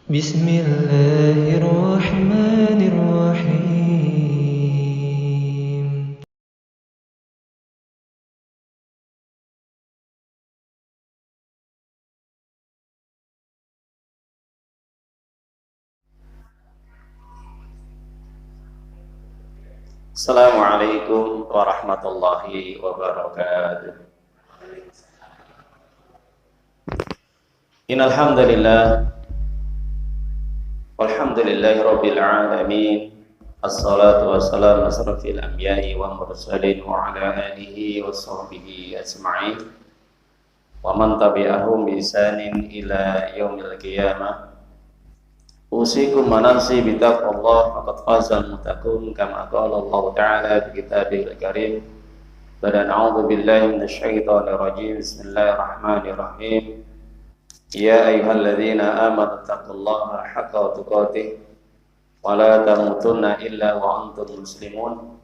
بسم الله الرحمن الرحيم. Assalamualaikum warahmatullahi wabarakatuh. Innal hamdalillah walhamdulillahi rabbil alamin. Assalatu wassalamu asrafil anbiya'i wa mursalin wa ala alihi wa sahbihi ajma'in wa man tabi'ahum bi ihsanin ila yaumil qiyamah. Usikum manasi bitaqwallah faqad fazal muttaqun kama qala Allah Ta'ala fi kitabihil karim. Badan a'udzu billahi minasyaitonir rajim. Bismillahirrahmanirrahim. Ya ayyuhalladzina amanu taqullaha haqqa tuqatih wa la tamutunna illa wa antum muslimun.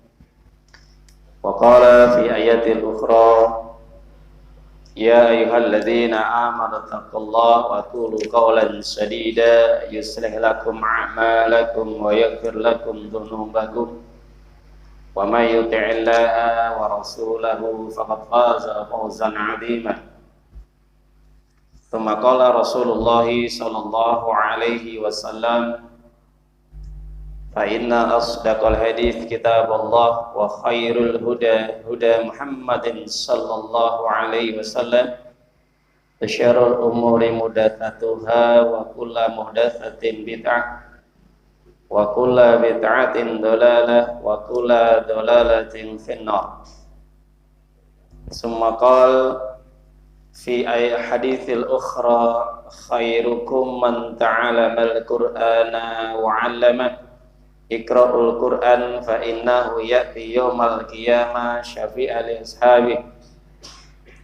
Wa qala fi ayatil ukhra Ya ayyuhalladzina amanu taqullaha wa qulu qawlan sadida yuslih lakum a'malakum wa yaghfir lakum dhunubakum wa may yuti'illaha wa rasulahu faqad faza fawzan 'azima. Tsumma qala Rasulullah sallallahu alaihi wasallam fa inna asdaqal hadits kitabullah wa khairul huda huda Muhammadin sallallahu alaihi wasallam wa syarrul umuri muhdatsatuha wa kullu muhdatsatin bid'ah wa kullu bid'atin dhalalah wa kullu dhalalatin finnar. Summa qala fi haditsil ukhra khairukum man ta'allamal qur'ana wa 'allama. Iqra'ul Qur'an fa innahu ya'ti yaumal qiyamah syafi'a li ashabi.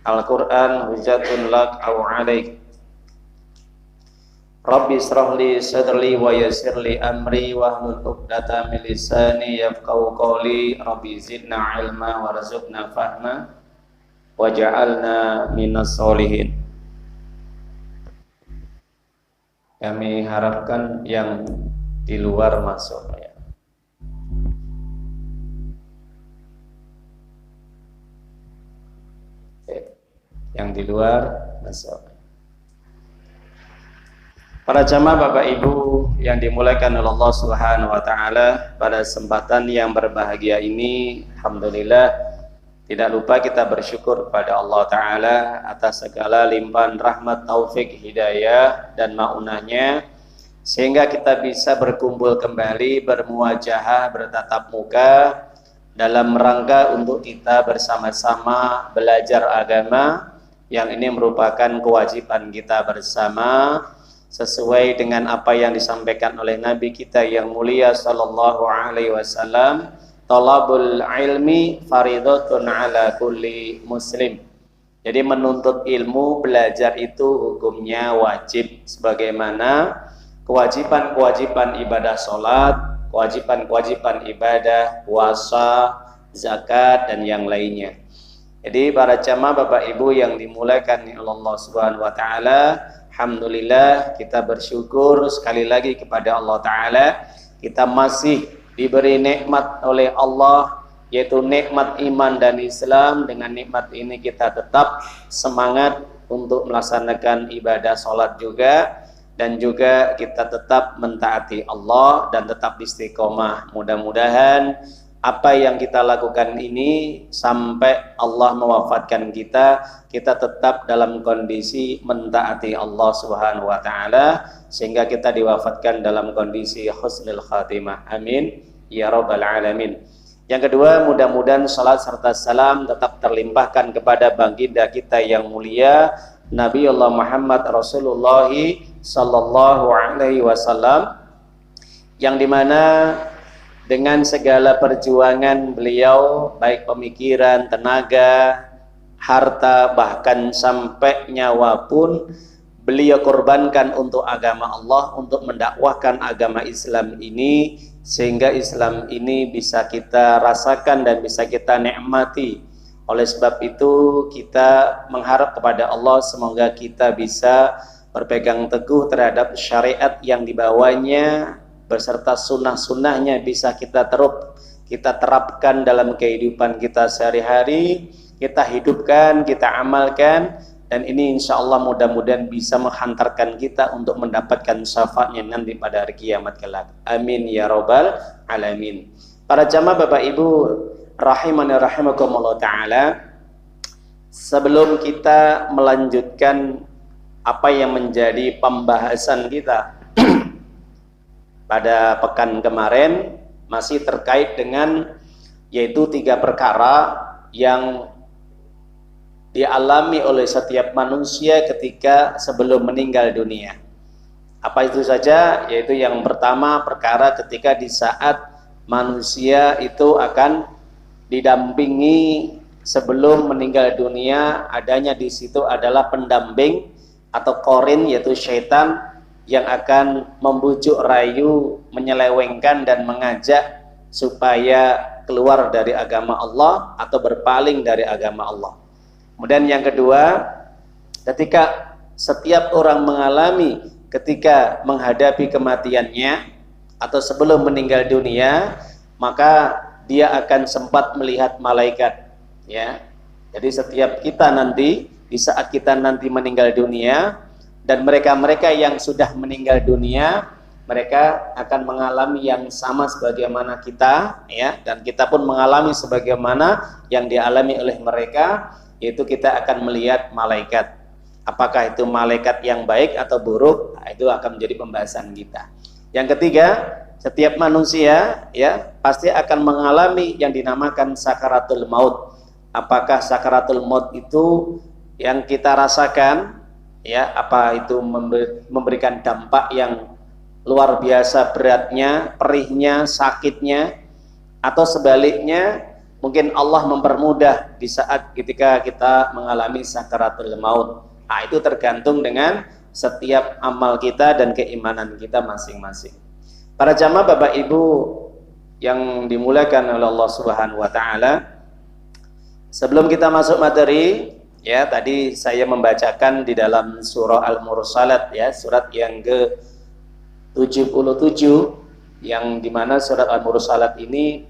Al-Qur'an hujjatun lak aw 'alaik. Rabbi israh li sadri wa yassir li amri wahlul 'uqdatam min lisani yafqahu qawli. Rabbi zidna 'ilma warzuqna fahma waj'alna minas sholihin. Kami harapkan yang di luar masuk ya. Yang di luar masuk. Para jamaah Bapak Ibu yang dimuliakan oleh Allah Subhanahu wa taala, pada kesempatan yang berbahagia ini alhamdulillah tidak lupa kita bersyukur kepada Allah taala atas segala limpahan rahmat, taufik, hidayah dan maunahnya sehingga kita bisa berkumpul kembali, bermuajahah, bertatap muka dalam rangka untuk kita bersama-sama belajar agama yang ini merupakan kewajiban kita bersama sesuai dengan apa yang disampaikan oleh Nabi kita yang mulia sallallahu alaihi wasallam, talabul ilmi faridatun ala kulli muslim. Jadi menuntut ilmu, belajar itu hukumnya wajib sebagaimana kewajiban-kewajiban ibadah salat, kewajiban-kewajiban ibadah puasa, zakat dan yang lainnya. Jadi para jamaah Bapak Ibu yang dimuliakan oleh Allah Subhanahu wa taala, alhamdulillah kita bersyukur sekali lagi kepada Allah taala kita masih diberi nikmat oleh Allah yaitu nikmat iman dan Islam. Dengan nikmat ini kita tetap semangat untuk melaksanakan ibadah salat juga dan juga kita tetap mentaati Allah dan tetap istiqomah. Mudah-mudahan apa yang kita lakukan ini sampai Allah mewafatkan kita, kita tetap dalam kondisi mentaati Allah Subhanahu wa taala sehingga kita diwafatkan dalam kondisi husnul khatimah. Amin ya rabbal alamin. Yang kedua, mudah-mudahan salat serta salam tetap terlimpahkan kepada baginda kita yang mulia Nabi Allah Muhammad Rasulullah sallallahu alaihi wasallam, yang dimana dengan segala perjuangan beliau, baik pemikiran, tenaga, harta, bahkan sampai nyawa pun beliau korbankan untuk agama Allah, untuk mendakwahkan agama Islam ini, sehingga Islam ini bisa kita rasakan dan bisa kita nikmati. Oleh sebab itu kita mengharap kepada Allah semoga kita bisa berpegang teguh terhadap syariat yang dibawanya beserta sunnah-sunnahnya bisa kita terapkan dalam kehidupan kita sehari-hari, kita hidupkan, kita amalkan, dan ini insya Allah mudah-mudahan bisa menghantarkan kita untuk mendapatkan syafaatnya nanti pada hari kiamat kelak. Amin ya rabbal alamin. Para jamaah Bapak Ibu rahimani rahimakumullah ta'ala, sebelum kita melanjutkan apa yang menjadi pembahasan kita pada pekan kemarin, masih terkait dengan yaitu 3 perkara yang dialami oleh setiap manusia ketika sebelum meninggal dunia. Apa itu saja? Yaitu yang pertama, perkara ketika di saat manusia itu akan didampingi sebelum meninggal dunia, adanya di situ adalah pendamping atau korin, yaitu syaitan yang akan membujuk rayu, menyelewengkan dan mengajak supaya keluar dari agama Allah atau berpaling dari agama Allah. Kemudian yang kedua, ketika setiap orang mengalami ketika menghadapi kematiannya atau sebelum meninggal dunia, maka dia akan sempat melihat malaikat, ya. Jadi setiap kita nanti di saat kita nanti meninggal dunia, dan mereka-mereka yang sudah meninggal dunia, mereka akan mengalami yang sama sebagaimana kita, ya, dan kita pun mengalami sebagaimana yang dialami oleh mereka, yaitu kita akan melihat malaikat. Apakah itu malaikat yang baik atau buruk? Nah, itu akan menjadi pembahasan kita. Yang ketiga, setiap manusia ya pasti akan mengalami yang dinamakan sakaratul maut. Apakah sakaratul maut itu yang kita rasakan, ya, apa itu memberikan dampak yang luar biasa beratnya, perihnya, sakitnya, atau sebaliknya mungkin Allah mempermudah di saat ketika kita mengalami sakaratul maut. Nah, itu tergantung dengan setiap amal kita dan keimanan kita masing-masing. Para jamaah Bapak Ibu yang dimuliakan oleh Allah Subhanahu wa taala, sebelum kita masuk materi, ya, tadi saya membacakan di dalam surah Al-Mursalat, ya, surat yang ke-77, yang dimana surat Al-Mursalat ini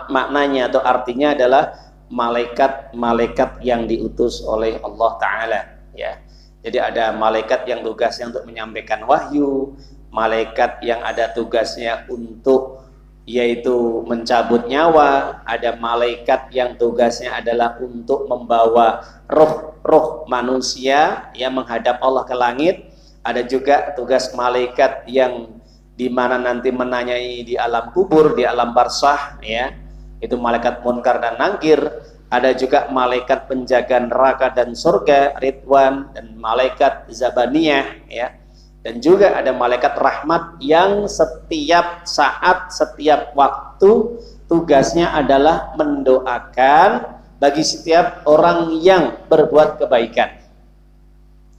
maknanya atau artinya adalah malaikat-malaikat yang diutus oleh Allah Ta'ala, ya. Jadi ada malaikat yang tugasnya untuk menyampaikan wahyu, malaikat yang ada tugasnya untuk yaitu mencabut nyawa, ada malaikat yang tugasnya adalah untuk membawa roh manusia yang menghadap Allah ke langit, ada juga tugas malaikat yang di mana nanti menanyai di alam kubur, di alam barzakh, ya, itu malaikat munkar dan nangkir. Ada juga malaikat penjaga neraka dan surga, Ridwan, dan malaikat Zabaniyah, ya. Dan juga ada malaikat rahmat yang setiap saat, setiap waktu tugasnya adalah mendoakan bagi setiap orang yang berbuat kebaikan.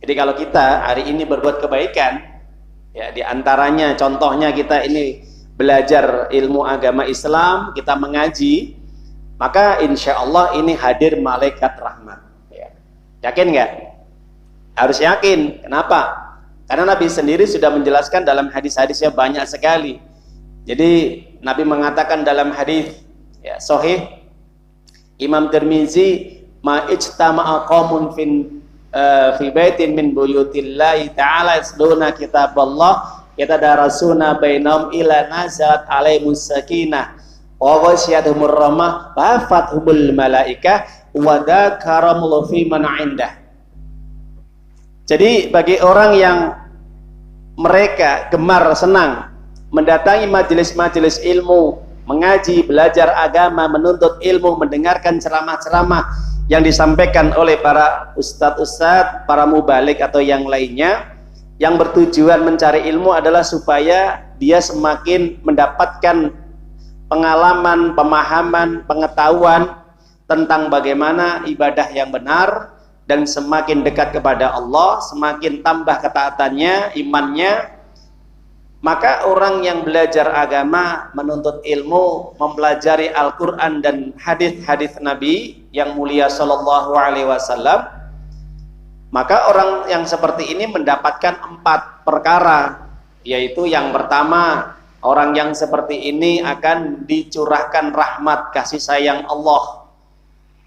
Jadi kalau kita hari ini berbuat kebaikan, ya, di antaranya contohnya kita ini belajar ilmu agama Islam, kita mengaji, maka insya Allah ini hadir malaikat rahmat, ya. Yakin nggak? Harus yakin. Kenapa? Karena Nabi sendiri sudah menjelaskan dalam hadis-hadisnya banyak sekali. Jadi Nabi mengatakan dalam hadis, ya, sahih Imam Tirmizi, ma ijtama'a qaumun fi baitin min buyutillahi ta'ala yasluna kitaballah yatadarasuna bainahum ila nazalat alaihimus sakinah wa ghasyiyatuhumur rahmah wa fathumul malaikah wa dzakaramullahu fi man 'indah. Jadi bagi orang yang mereka gemar, senang mendatangi majelis-majelis ilmu, mengaji, belajar agama, menuntut ilmu, mendengarkan ceramah-ceramah yang disampaikan oleh para ustadz-ustadz, para mubalik atau yang lainnya, yang bertujuan mencari ilmu adalah supaya dia semakin mendapatkan pengalaman, pemahaman, pengetahuan tentang bagaimana ibadah yang benar, dan semakin dekat kepada Allah, semakin tambah ketaatannya, imannya. Maka orang yang belajar agama, menuntut ilmu, mempelajari Al-Quran dan hadis-hadis Nabi yang mulia Sallallahu Alaihi Wasallam, Maka orang yang seperti ini mendapatkan 4 perkara, yaitu yang pertama, orang yang seperti ini akan dicurahkan rahmat kasih sayang Allah,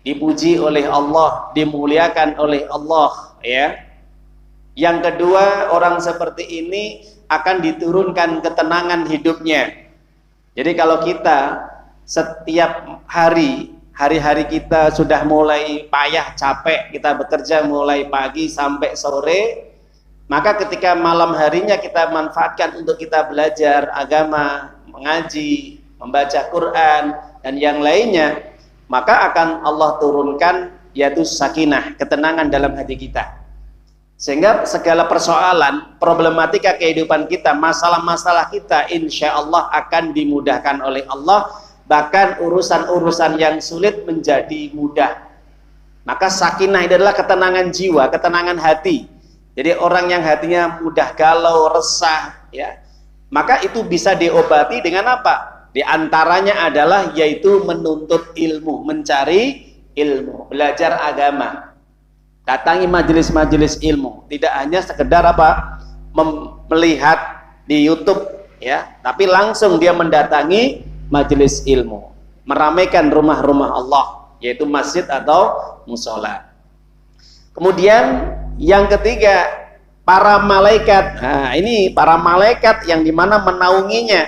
dipuji oleh Allah, dimuliakan oleh Allah, ya. Yang kedua, orang seperti ini akan diturunkan ketenangan hidupnya. Jadi kalau kita setiap hari-hari kita sudah mulai payah, capek, kita bekerja mulai pagi sampai sore, maka ketika malam harinya kita manfaatkan untuk kita belajar agama, mengaji, membaca Quran, dan yang lainnya, maka akan Allah turunkan yaitu sakinah, ketenangan dalam hati kita. Sehingga segala persoalan, problematika kehidupan kita, masalah-masalah kita, insya Allah akan dimudahkan oleh Allah. Bahkan urusan-urusan yang sulit menjadi mudah. Maka sakinah itu adalah ketenangan jiwa, ketenangan hati. Jadi orang yang hatinya mudah galau, resah, ya, maka itu bisa diobati dengan apa? Di antaranya adalah yaitu menuntut ilmu, mencari ilmu, belajar agama. Datangi majelis-majelis ilmu, tidak hanya sekedar apa? Melihat di YouTube, ya, tapi langsung dia mendatangi majelis ilmu, meramaikan rumah-rumah Allah, yaitu masjid atau musola. Kemudian yang ketiga, para malaikat. Nah, ini para malaikat yang dimana menaunginya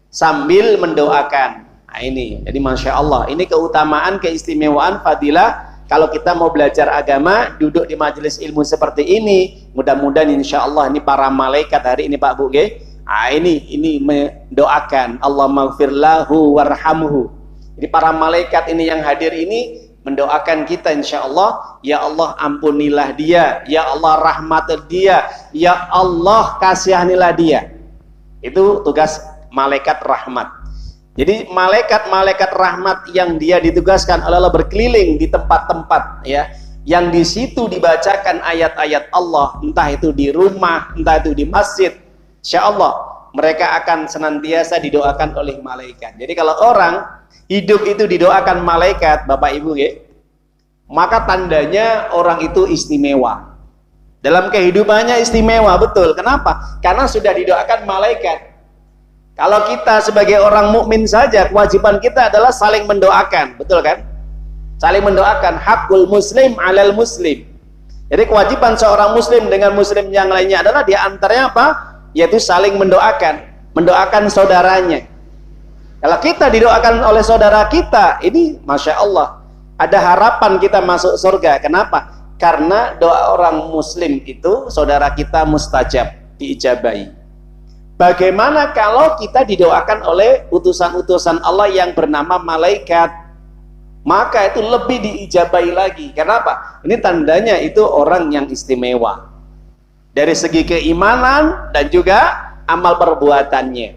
sambil mendoakan. Nah, ini, jadi masya Allah, ini keutamaan, keistimewaan, fadilah. Kalau kita mau belajar agama, duduk di majelis ilmu seperti ini, mudah-mudahan insya Allah ini para malaikat hari ini Pak Bu, nah, ini mendoakan Allah maghfirlahu warhamhu. Jadi para malaikat ini yang hadir ini mendoakan kita insya Allah, ya Allah ampunilah dia, ya Allah rahmatilah dia, ya Allah kasihanilah dia. Itu tugas malaikat rahmat. Jadi malaikat-malaikat rahmat yang dia ditugaskan adalah berkeliling di tempat-tempat, ya, yang di situ dibacakan ayat-ayat Allah, entah itu di rumah, entah itu di masjid. Insya Allah mereka akan senantiasa didoakan oleh malaikat. Jadi kalau orang hidup itu didoakan malaikat, Bapak Ibu, ya, maka tandanya orang itu istimewa. Dalam kehidupannya istimewa, betul. Kenapa? Karena sudah didoakan malaikat. Kalau kita sebagai orang mukmin saja, kewajiban kita adalah saling mendoakan, betul kan? Saling mendoakan, hakul muslim alal muslim. Jadi kewajiban seorang muslim dengan muslim yang lainnya adalah diantaranya apa? Yaitu saling mendoakan, mendoakan saudaranya. Kalau kita didoakan oleh saudara kita, ini masya Allah, ada harapan kita masuk surga. Kenapa? Karena doa orang muslim itu saudara kita mustajab, diijabahi. Bagaimana kalau kita didoakan oleh utusan-utusan Allah yang bernama malaikat? Maka itu lebih diijabahi lagi. Kenapa? Ini tandanya itu orang yang istimewa dari segi keimanan dan juga amal perbuatannya.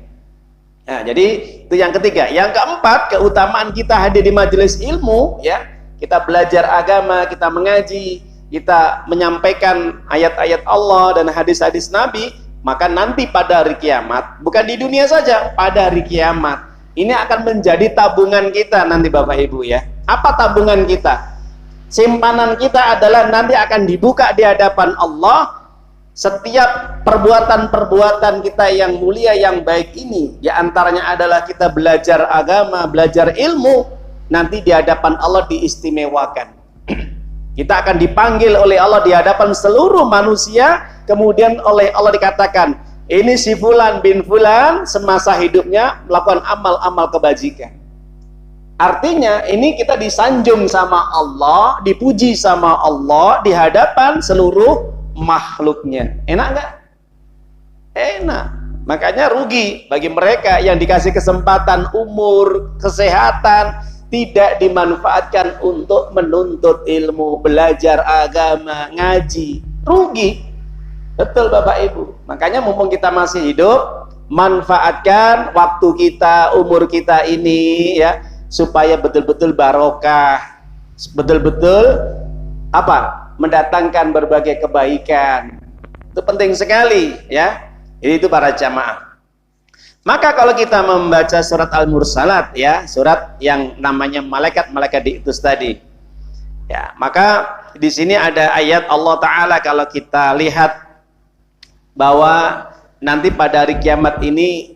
Nah, jadi itu yang ketiga. Yang keempat, keutamaan kita hadir di majelis ilmu, ya, kita belajar agama, kita mengaji, kita menyampaikan ayat-ayat Allah dan hadis-hadis Nabi. Maka nanti pada hari kiamat, bukan di dunia saja, pada hari kiamat ini akan menjadi tabungan kita nanti Bapak Ibu, ya. Apa tabungan kita? Simpanan kita adalah nanti akan dibuka di hadapan Allah. Setiap perbuatan-perbuatan kita yang mulia, yang baik ini, ya antaranya adalah kita belajar agama, belajar ilmu, nanti di hadapan Allah diistimewakan. Kita akan dipanggil oleh Allah di hadapan seluruh manusia, kemudian oleh Allah dikatakan, ini si fulan bin fulan semasa hidupnya melakukan amal-amal kebajikan. Artinya ini kita disanjung sama Allah, dipuji sama Allah di hadapan seluruh makhluknya. Enak nggak? Enak. Makanya rugi bagi mereka yang dikasih kesempatan umur, kesehatan, tidak dimanfaatkan untuk menuntut ilmu, belajar agama, ngaji. Rugi. Betul Bapak Ibu. Makanya mumpung kita masih hidup, manfaatkan waktu kita, umur kita ini, ya, supaya betul-betul barokah, betul-betul apa? Mendatangkan berbagai kebaikan. Itu penting sekali, ya. Itu para jamaah. Maka kalau kita membaca surat Al-Mursalat, ya, surat yang namanya malaikat-malaikat diutus tadi, ya, maka di sini ada ayat Allah Ta'ala kalau kita lihat bahwa nanti pada hari kiamat ini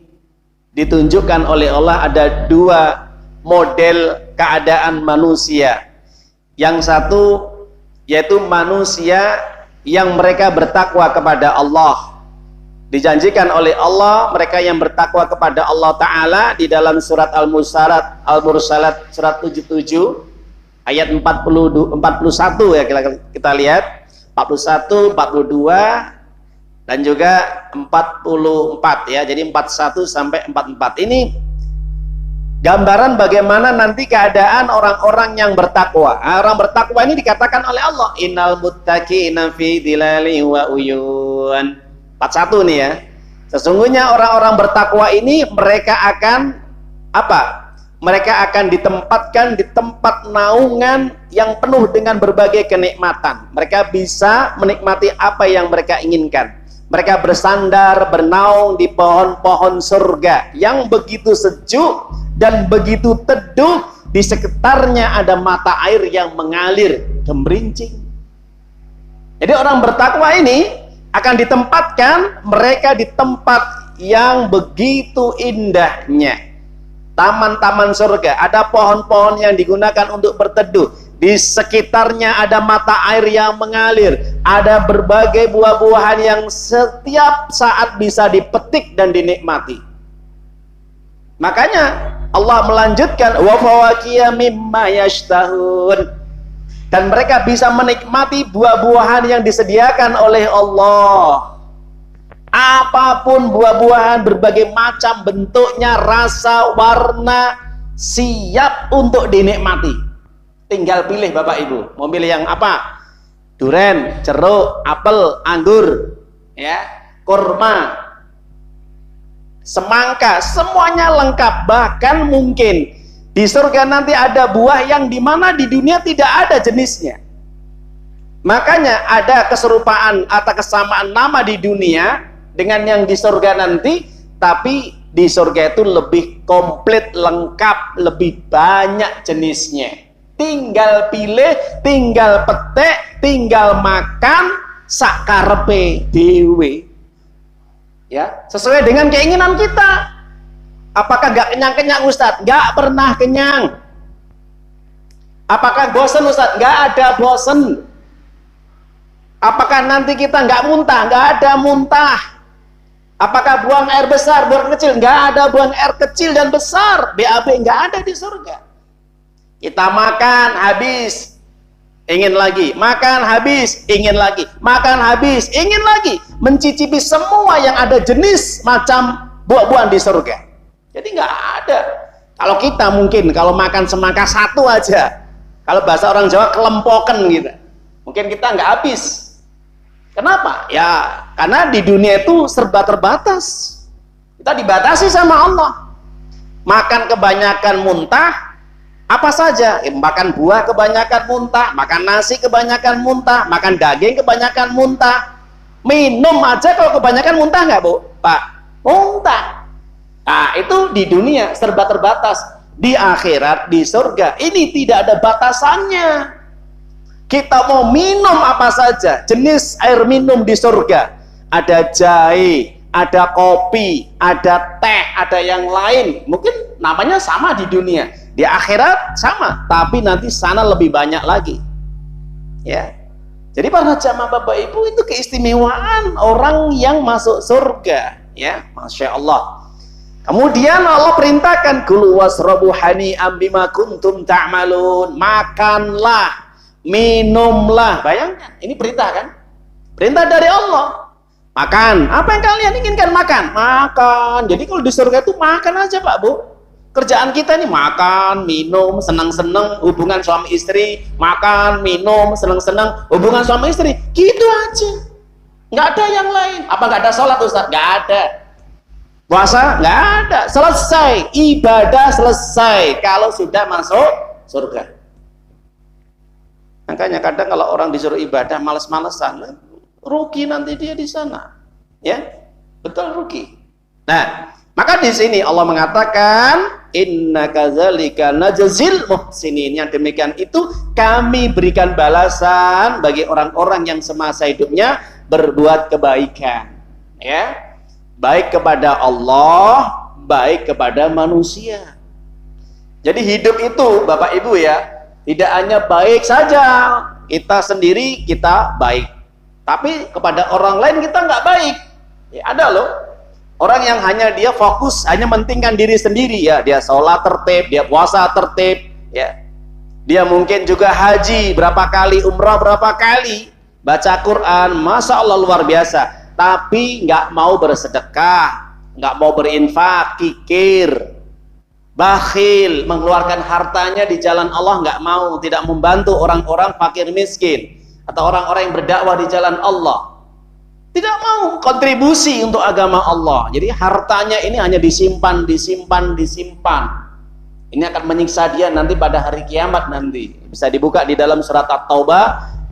ditunjukkan oleh Allah ada dua model keadaan manusia. Yang satu yaitu manusia yang mereka bertakwa kepada Allah. Dijanjikan oleh Allah mereka yang bertakwa kepada Allah Ta'ala di dalam surat Al-Mursalat surat 77 ayat 41 ya, kita lihat 41, 42 dan juga 44 ya. Jadi 41 sampai 44 ini gambaran bagaimana nanti keadaan orang-orang yang bertakwa. Orang bertakwa ini dikatakan oleh Allah, innal muttaqina fi dhilali wa uyun. 41 nih ya. Sesungguhnya orang-orang bertakwa ini mereka akan apa? Mereka akan ditempatkan di tempat naungan yang penuh dengan berbagai kenikmatan. Mereka bisa menikmati apa yang mereka inginkan. Mereka bersandar, bernaung di pohon-pohon surga yang begitu sejuk dan begitu teduh. Di sekitarnya ada mata air yang mengalir gemerincing. Jadi orang bertakwa ini akan ditempatkan mereka di tempat yang begitu indahnya. Taman-taman surga, ada pohon-pohon yang digunakan untuk berteduh. Di sekitarnya ada mata air yang mengalir, ada berbagai buah-buahan yang setiap saat bisa dipetik dan dinikmati. Makanya Allah melanjutkan wa fawakiya mimma yashtahun, dan mereka bisa menikmati buah-buahan yang disediakan oleh Allah. Apapun buah-buahan berbagai macam bentuknya, rasa, warna, siap untuk dinikmati. Tinggal pilih Bapak Ibu, mau pilih yang apa? Duren, jeruk, apel, anggur, ya, kurma, semangka, semuanya lengkap. Bahkan mungkin di surga nanti ada buah yang dimana di dunia tidak ada jenisnya. Makanya ada keserupaan atau kesamaan nama di dunia dengan yang di surga nanti, tapi di surga itu lebih komplit, lengkap, lebih banyak jenisnya. Tinggal pilih, tinggal petik, tinggal makan sakarepe dewe. Ya, sesuai dengan keinginan kita. Apakah nggak kenyang-kenyang Ustadz? Nggak pernah kenyang. Apakah bosan Ustadz? Nggak ada bosan. Apakah nanti kita nggak muntah? Nggak ada muntah. Apakah buang air besar, buang air kecil? Nggak ada buang air kecil dan besar. BAB nggak ada di surga. Kita makan habis, ingin lagi. Makan habis, ingin lagi. Makan habis, ingin lagi. Mencicipi semua yang ada jenis macam buah-buahan di surga. Jadi nggak ada. Kalau kita mungkin kalau makan semangka satu aja, kalau bahasa orang Jawa kelempoken gitu, mungkin kita nggak habis. Kenapa? Ya karena di dunia itu serba terbatas. Kita dibatasi sama Allah. Makan kebanyakan muntah, apa saja? Makan buah kebanyakan muntah, makan nasi kebanyakan muntah, makan daging kebanyakan muntah. Minum aja kalau kebanyakan muntah nggak Bu? Pak? Muntah. Nah itu di dunia serba terbatas. Di akhirat, di surga ini tidak ada batasannya. Kita mau minum apa saja, jenis air minum di surga. Ada jahe, ada kopi, ada teh, ada yang lain. Mungkin namanya sama di dunia. Di akhirat sama, tapi nanti sana lebih banyak lagi. Ya. Jadi para jamaah Bapak Ibu, itu keistimewaan orang yang masuk surga. Ya, Masya Allah. Kemudian Allah perintahkan kulu wasrabu hani'am bima kuntum ta'malun. Makanlah, minumlah. Bayangkan, ini perintah kan? Perintah dari Allah. Makan, apa yang kalian inginkan makan? Makan. Jadi kalau di surga itu makan aja Pak Bu. Kerjaan kita ini makan, minum, senang-senang, hubungan suami istri, makan, minum, senang-senang, hubungan suami istri, gitu aja. Nggak ada yang lain. Apa nggak ada sholat Ustaz? Nggak ada. Puasa? Nggak ada. Selesai. Ibadah selesai kalau sudah masuk surga. Makanya kadang kalau orang disuruh ibadah malas-malesan, rugi nanti dia di sana. Ya, betul rugi. Nah, maka di sini Allah mengatakan Inna kadzalika najzil muhsinin. Yang demikian itu kami berikan balasan bagi orang-orang yang semasa hidupnya berbuat kebaikan. Ya. Baik kepada Allah, baik kepada manusia. Jadi hidup itu Bapak Ibu ya, tidak hanya baik saja. Kita sendiri kita baik. Tapi kepada orang lain kita nggak baik. Ya, ada loh. Orang yang hanya dia fokus, hanya mentingkan diri sendiri ya. Dia sholat tertib, dia puasa tertib ya. Dia mungkin juga haji berapa kali, umrah berapa kali, baca Quran, Masya Allah luar biasa. Tapi nggak mau bersedekah, nggak mau berinfak, kikir, bakhil, mengeluarkan hartanya di jalan Allah nggak mau, tidak membantu orang-orang fakir miskin atau orang-orang yang berdakwah di jalan Allah, tidak mau kontribusi untuk agama Allah. Jadi hartanya ini hanya disimpan. Ini akan menyiksa dia nanti pada hari kiamat nanti. Bisa dibuka di dalam surat At-Taubah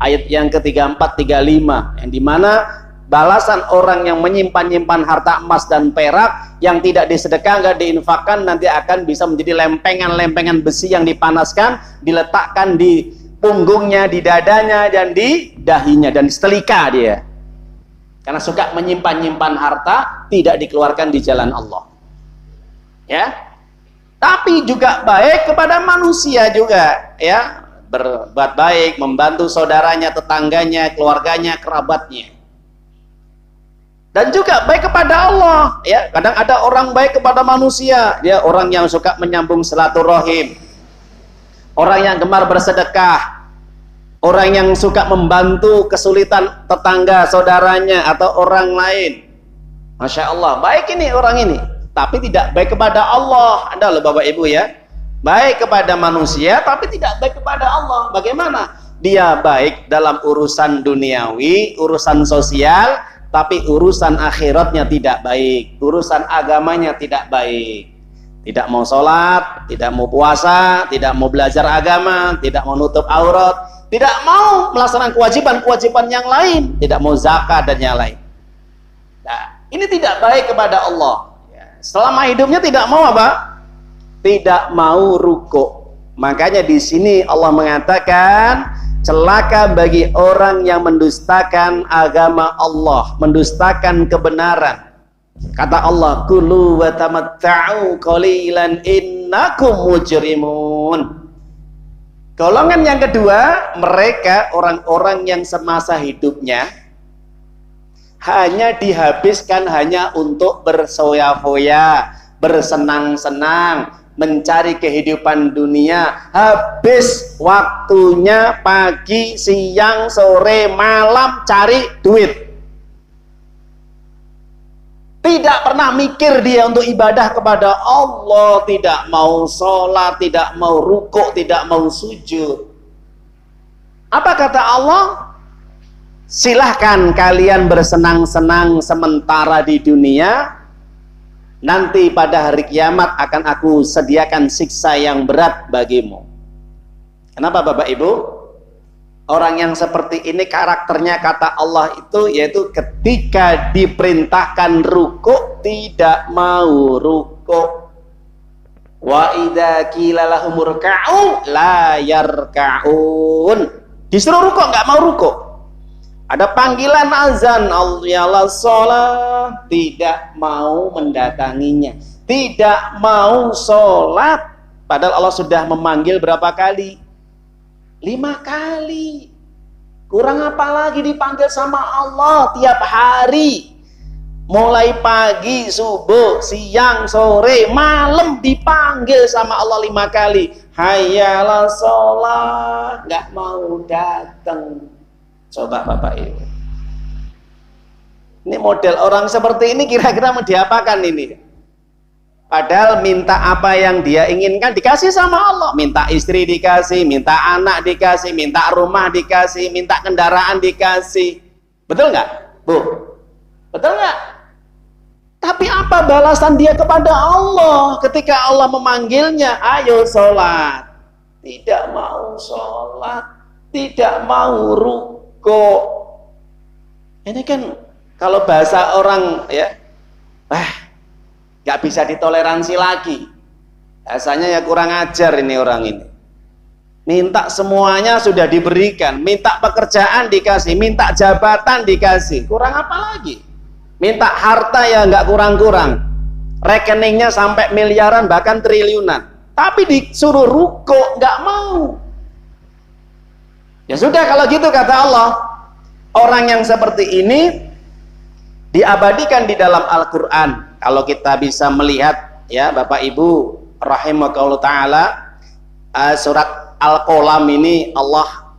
ayat yang ke-34, 35, yang dimana balasan orang yang menyimpan harta emas dan perak yang tidak disedekah, nggak diinfakkan, nanti akan bisa menjadi lempengan-lempengan besi yang dipanaskan, diletakkan di punggungnya, di dadanya, dan di dahinya, dan setelika dia. Karena suka menyimpan harta, tidak dikeluarkan di jalan Allah. Ya. Tapi juga baik kepada manusia juga, ya. Berbuat baik, membantu saudaranya, tetangganya, keluarganya, kerabatnya. Dan juga baik kepada Allah, ya. Kadang ada orang baik kepada manusia, dia orang yang suka menyambung silaturahim, orang yang gemar bersedekah, orang yang suka membantu kesulitan tetangga, saudaranya, atau orang lain. Masya Allah, baik ini orang ini. Tapi tidak baik kepada Allah. Ada loh Bapak Ibu ya, baik kepada manusia tapi tidak baik kepada Allah. Bagaimana? Dia baik dalam urusan duniawi, urusan sosial, tapi urusan akhiratnya tidak baik, urusan agamanya tidak baik. Tidak mau sholat, tidak mau puasa, tidak mau belajar agama, tidak mau nutup aurat, tidak mau melaksanakan kewajiban-kewajiban yang lain, tidak mau zakat dan yang lain. Nah, ini tidak baik kepada Allah. Selama hidupnya tidak mau apa? Tidak mau rukuk. Makanya di sini Allah mengatakan celaka bagi orang yang mendustakan agama Allah, mendustakan kebenaran. Kata Allah, kulu wa tamatta'u qalilan innakum mujrimun. Golongan yang kedua, mereka orang-orang yang semasa hidupnya hanya dihabiskan hanya untuk bersoya-foya, bersenang-senang, mencari kehidupan dunia. Habis waktunya pagi, siang, sore, malam cari duit. Tidak pernah mikir dia untuk ibadah kepada Allah, tidak mau sholat, tidak mau rukuk, tidak mau sujud. Apa kata Allah? Silahkan kalian bersenang-senang sementara di dunia, nanti pada hari kiamat akan aku sediakan siksa yang berat bagimu. Kenapa Bapak Ibu? Orang yang seperti ini karakternya kata Allah itu yaitu ketika diperintahkan rukuk tidak mau rukuk. Wa idza qila lahum ruk'u la yarka'un. Disuruh rukuk nggak mau rukuk. Ada panggilan azan Allah sholat, tidak mau mendatanginya, tidak mau sholat. Padahal Allah sudah memanggil berapa kali? 5 kali. Kurang apa lagi dipanggil sama Allah tiap hari? Mulai pagi, subuh, siang, sore, malam dipanggil sama Allah 5 kali. Hayyalah sholat, nggak mau datang. Coba Bapak Ibu, ini model orang seperti ini kira-kira mau diapakan ini? Padahal minta apa yang dia inginkan dikasih sama Allah. Minta istri dikasih, minta anak dikasih, minta rumah dikasih, minta kendaraan dikasih. Betul nggak, Bu? Betul nggak? Tapi apa balasan dia kepada Allah ketika Allah memanggilnya? Ayo sholat. Tidak mau sholat, tidak mau rukuk. Ini kan kalau bahasa orang ya, nggak bisa ditoleransi lagi. Rasanya ya kurang ajar ini orang ini. Minta semuanya sudah diberikan, minta pekerjaan dikasih, minta jabatan dikasih, kurang apa lagi? Minta harta ya nggak kurang-kurang, rekeningnya sampai miliaran bahkan triliunan, tapi disuruh ruko nggak mau. Ya sudah kalau gitu kata Allah, orang yang seperti ini diabadikan di dalam Al-Quran. Kalau kita bisa melihat ya Bapak Ibu rahimakallahu ta'ala, surat Al-Qalam ini Allah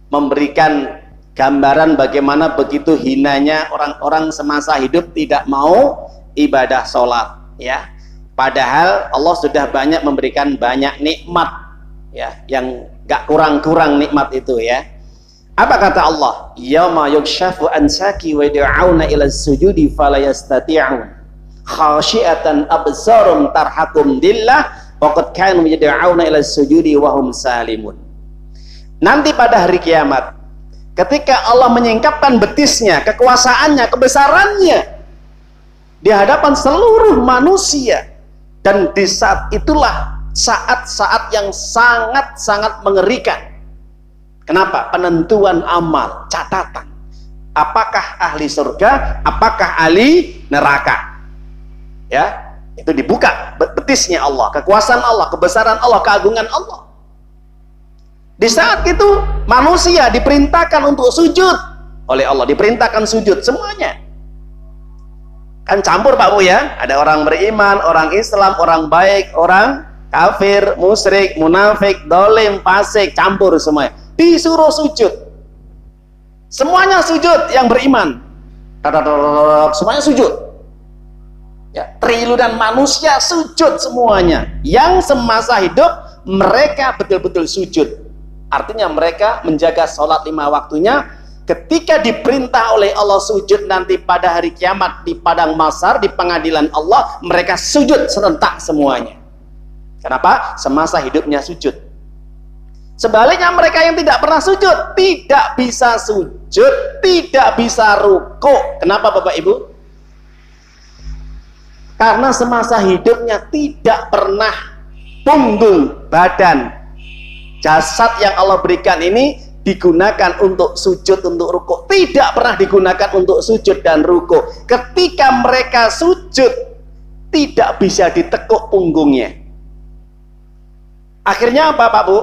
memberikan gambaran bagaimana begitu hinanya orang-orang semasa hidup tidak mau ibadah sholat ya, padahal Allah sudah banyak memberikan banyak nikmat ya, yang gak kurang-kurang nikmat itu ya. Apa kata Allah? Yauma yukshafu an saki wa yad'auna ila sujudi fala yastati'un khashi'atan absarum tarhaqum dillah waqad kanu yad'auna ila sujudi wa hum salimun. Nanti pada hari kiamat, ketika Allah menyingkapkan betisnya, kekuasaannya, kebesarannya di hadapan seluruh manusia, dan di saat itulah saat-saat yang sangat-sangat mengerikan. Kenapa? Penentuan amal, catatan. Apakah ahli surga, apakah ahli neraka? Ya, itu dibuka betisnya Allah, kekuasaan Allah, kebesaran Allah, keagungan Allah. Di saat itu manusia diperintahkan untuk sujud oleh Allah, diperintahkan sujud semuanya. Kan campur Pak Bu ya, ada orang beriman, orang Islam, orang baik, orang kafir, musyrik, munafik, dolim, fasik, campur semuanya. Disuruh sujud. Semuanya sujud yang beriman. Semuanya sujud. Ya, triliunan manusia sujud semuanya. Yang semasa hidup mereka betul-betul sujud. Artinya mereka menjaga sholat 5 waktunya. Ketika diperintah oleh Allah sujud nanti pada hari kiamat di padang mahsyar, di pengadilan Allah, mereka sujud serentak semuanya. Kenapa? Semasa hidupnya sujud. Sebaliknya mereka yang tidak pernah sujud, tidak bisa sujud, tidak bisa ruku. Kenapa Bapak Ibu? Karena semasa hidupnya tidak pernah punggung badan jasad yang Allah berikan ini digunakan untuk sujud, untuk ruku. Tidak pernah digunakan untuk sujud dan ruku. Ketika mereka sujud, tidak bisa ditekuk punggungnya. Akhirnya apa Pak Bu?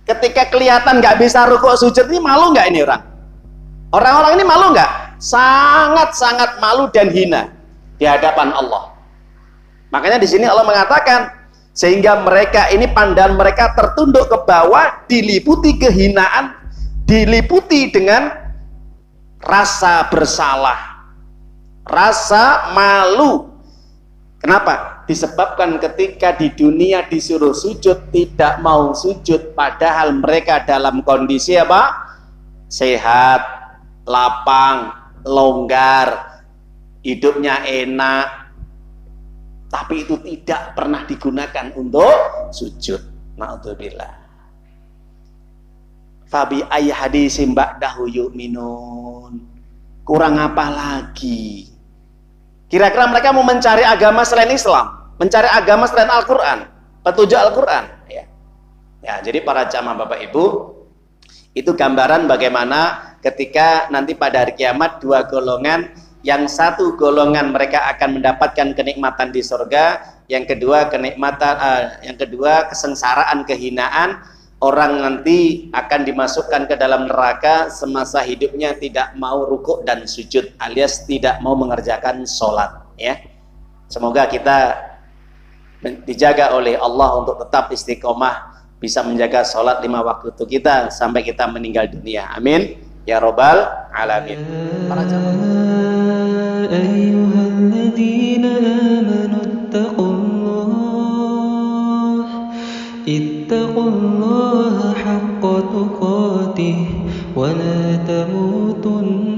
Ketika kelihatan nggak bisa ruku sujud, ini malu nggak ini orang? Orang-orang ini malu nggak? Sangat-sangat malu dan hina di hadapan Allah. Makanya di sini Allah mengatakan, sehingga mereka ini pandangan mereka tertunduk ke bawah, diliputi kehinaan, diliputi dengan rasa bersalah, rasa malu. Kenapa? Disebabkan ketika di dunia disuruh sujud tidak mau sujud, padahal mereka dalam kondisi apa? Sehat, lapang, longgar, hidupnya enak, tapi itu tidak pernah digunakan untuk sujud. Na'udzubillah. Fabi ayy hadisim ba'dahu yu'minun. Kurang apa lagi? Kira-kira mereka mau mencari agama selain Islam, mencari agama selain Al-Quran, petunjuk Al-Quran ya. Ya, jadi para jamaah Bapak Ibu, itu gambaran bagaimana ketika nanti pada hari kiamat dua golongan, yang satu golongan mereka akan mendapatkan kenikmatan di surga, yang kedua kesengsaraan, kehinaan. Orang nanti akan dimasukkan ke dalam neraka semasa hidupnya tidak mau rukuk dan sujud, alias tidak mau mengerjakan sholat ya. Semoga kita dijaga oleh Allah untuk tetap istiqomah, bisa menjaga sholat 5 waktu kita sampai kita meninggal dunia. Amin ya robbal alamin. Para jamaah, ayyuhalladzina amanu ittaqullaha haqqa tuqatih wa la tamutunna